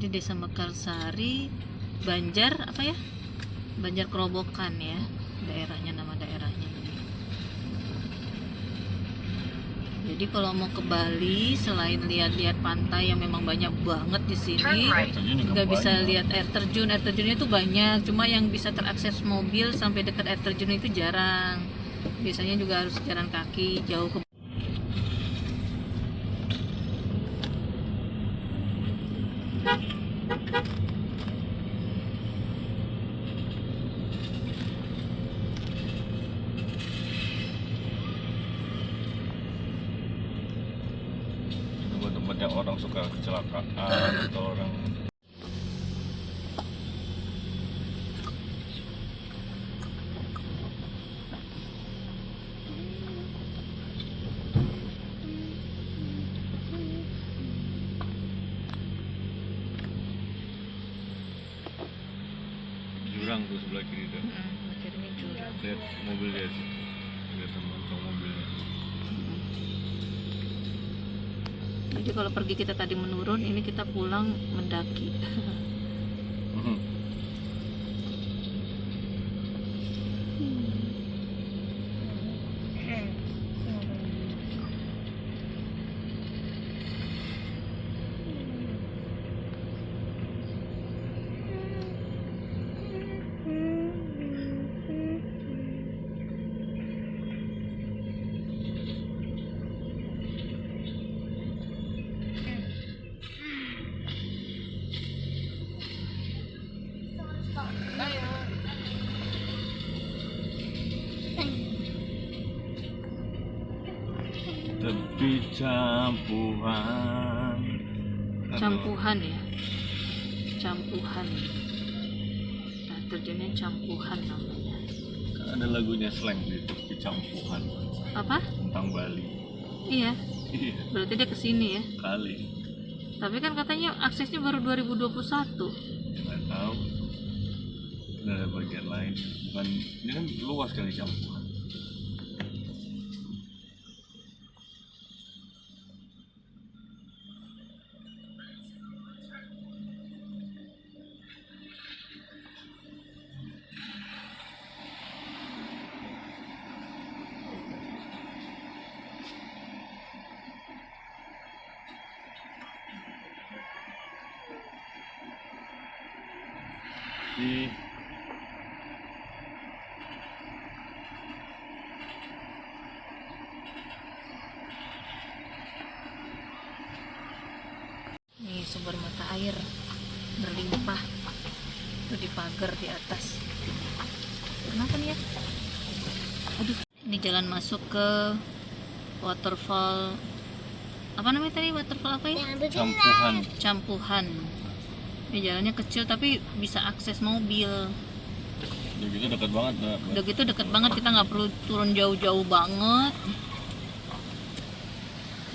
Jadi Desa Mekarsari, Banjar apa ya? Banjar Kerobokan ya, daerahnya, nama daerahnya ini. Jadi kalau mau ke Bali, selain lihat-lihat pantai yang memang banyak banget di sini, juga bisa lihat air terjun. Air terjunnya itu banyak, cuma yang bisa terakses mobil sampai dekat air terjun itu jarang. Biasanya juga harus jalan kaki jauh ke. Tempat yang orang suka kecelakaan atau orang jurang tuh sebelah kiri tuh. Akhirnya jurang. Lihat mobil dia sih. Lihat teman mobilnya. Jadi kalau pergi kita tadi menurun, ini kita pulang mendaki. Tepi campuhan. Campuhan ya, campuhan. Nah, terjunnya campuhan namanya. Kan ada lagunya slang di tepi campuhan. Apa? Tentang Bali. Iya, Iya, berarti dia kesini ya. kali. Tapi kan katanya aksesnya baru 2021. Nggak tahu. Udah ada bagian lain. Bukan, ini kan luas kali campuhan. Di Nih sumber mata air berlimpah. Itu di pagar di atas. Kenapa nih ya? Aduh, ini jalan masuk ke waterfall. Apa namanya tadi? Waterfall apa ya? campuhan. Campuhan. Ini jalannya kecil tapi bisa akses mobil. Udah gitu dekat banget. Udah gitu deket banget, kita nggak perlu turun jauh-jauh banget.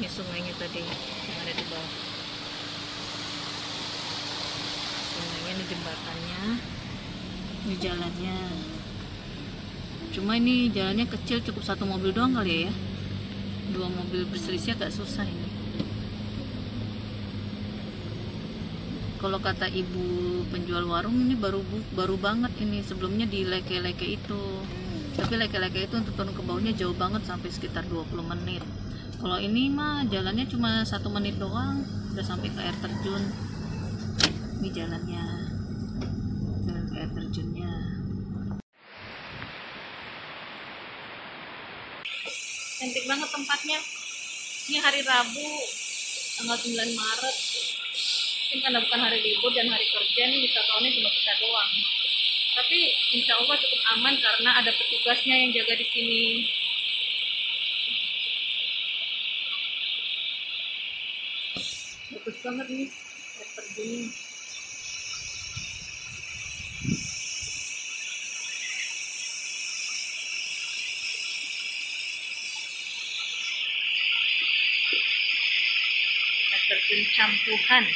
Ini sungainya tadi yang ada di bawah. Sungainya, ini jembatannya, ini jalannya. Cuma ini jalannya kecil, cukup satu mobil doang kali ya. Dua mobil berselisih agak susah ini. Kalau kata ibu penjual warung, ini baru banget ini, sebelumnya di leke-leke itu. Tapi leke-leke itu untuk turun ke bawahnya jauh banget, sampai sekitar 20 menit. Kalau ini mah jalannya cuma 1 menit doang, udah sampai ke air terjun. Ini jalannya, jalan ke air terjunnya. Cantik banget tempatnya. Ini hari Rabu, tanggal 9 Maret. Mungkin karena bukan hari libur dan hari kerja nih, wisatawannya cuma kita doang. Tapi insya Allah cukup aman karena ada petugasnya yang jaga di sini. Bagus banget nih air terjunnya. Air terjun campuhan.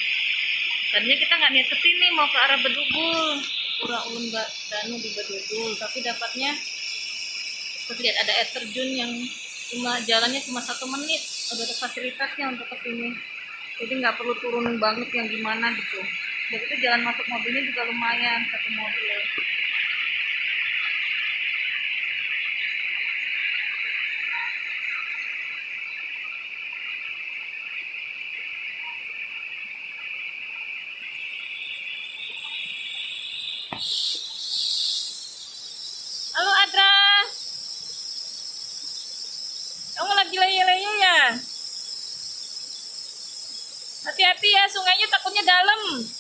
Tadinya kita nggak niat kesini, mau ke arah Bedugul, Pura Ulun Danu di Bedugul, tapi dapatnya terus lihat ada air terjun yang jalannya cuma 1 menit, udah ada fasilitasnya untuk kesini, jadi nggak perlu turun banget yang gimana gitu. Jadi itu jalan masuk mobilnya juga lumayan, satu mobil. Halo Adra, kamu lagi leye-leye ya? Hati-hati ya, sungainya takutnya dalam.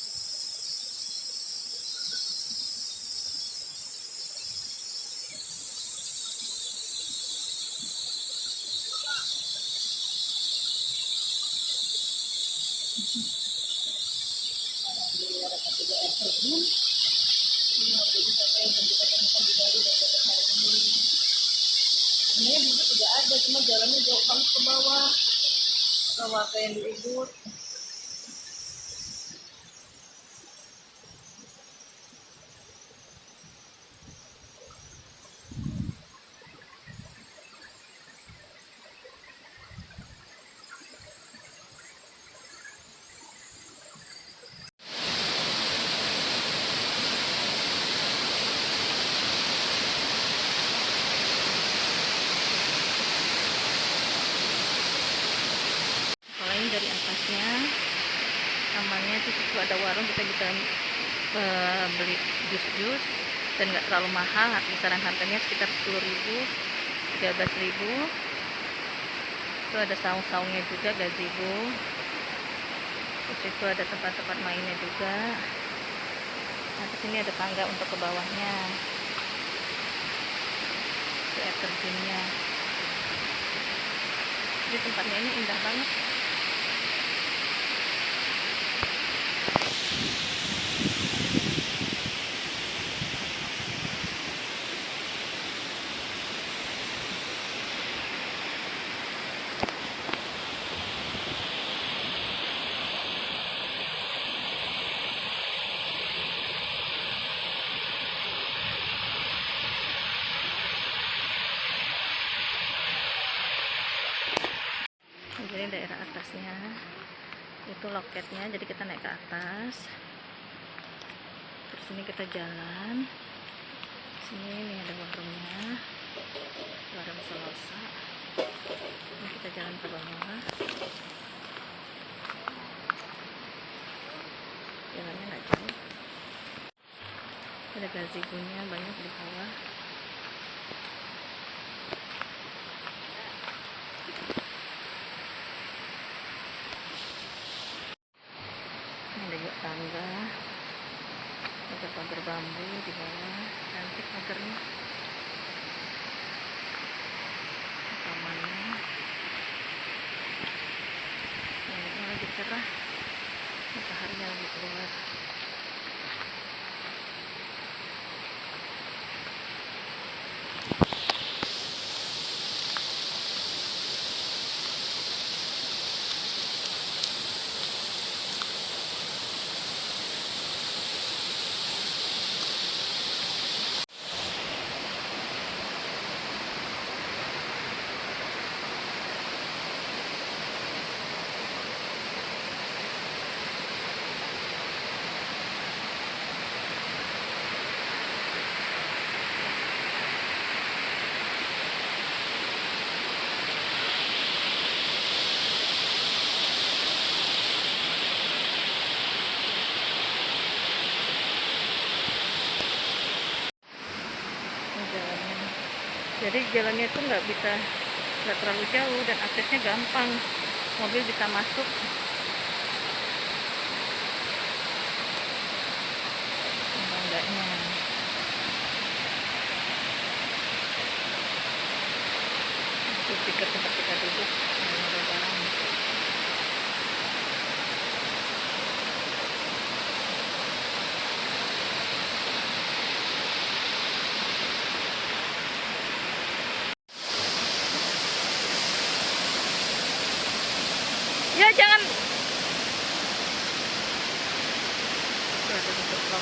Sebenarnya dulu juga ada, cuma jalannya jauh banget ke bawah. Ke warga yang di Ubud. Selain dari atasnya, tamannya itu situ ada warung, kita bisa beli jus-jus dan nggak terlalu mahal, kisaran harganya sekitar 10.000, 13.000. Itu ada saung-saungnya juga, gazebo. Terus itu ada tempat-tempat mainnya juga. Nah, di sini ada tangga untuk ke bawahnya. Itu air terjunnya. Jadi tempatnya ini indah banget. Jadi daerah atasnya itu loketnya, jadi kita naik ke atas, terus ini kita jalan sini. Ini ada warungnya, warung Selosa. Ini kita jalan ke bawah, jalannya nggak jauh. Ada gazebo-nya banyak di bawah. Ada juga tangga, ada pagar bambu di bawah, cantik pagarnya. Tamannya ini lagi cerah, mataharinya lagi keluar. Jalannya, jadi jalannya itu nggak terlalu jauh dan aksesnya gampang, mobil bisa masuk. Bangganya itu tiket tempat kita duduk, ada barang. Ya jangan. Itu ada tutup blok.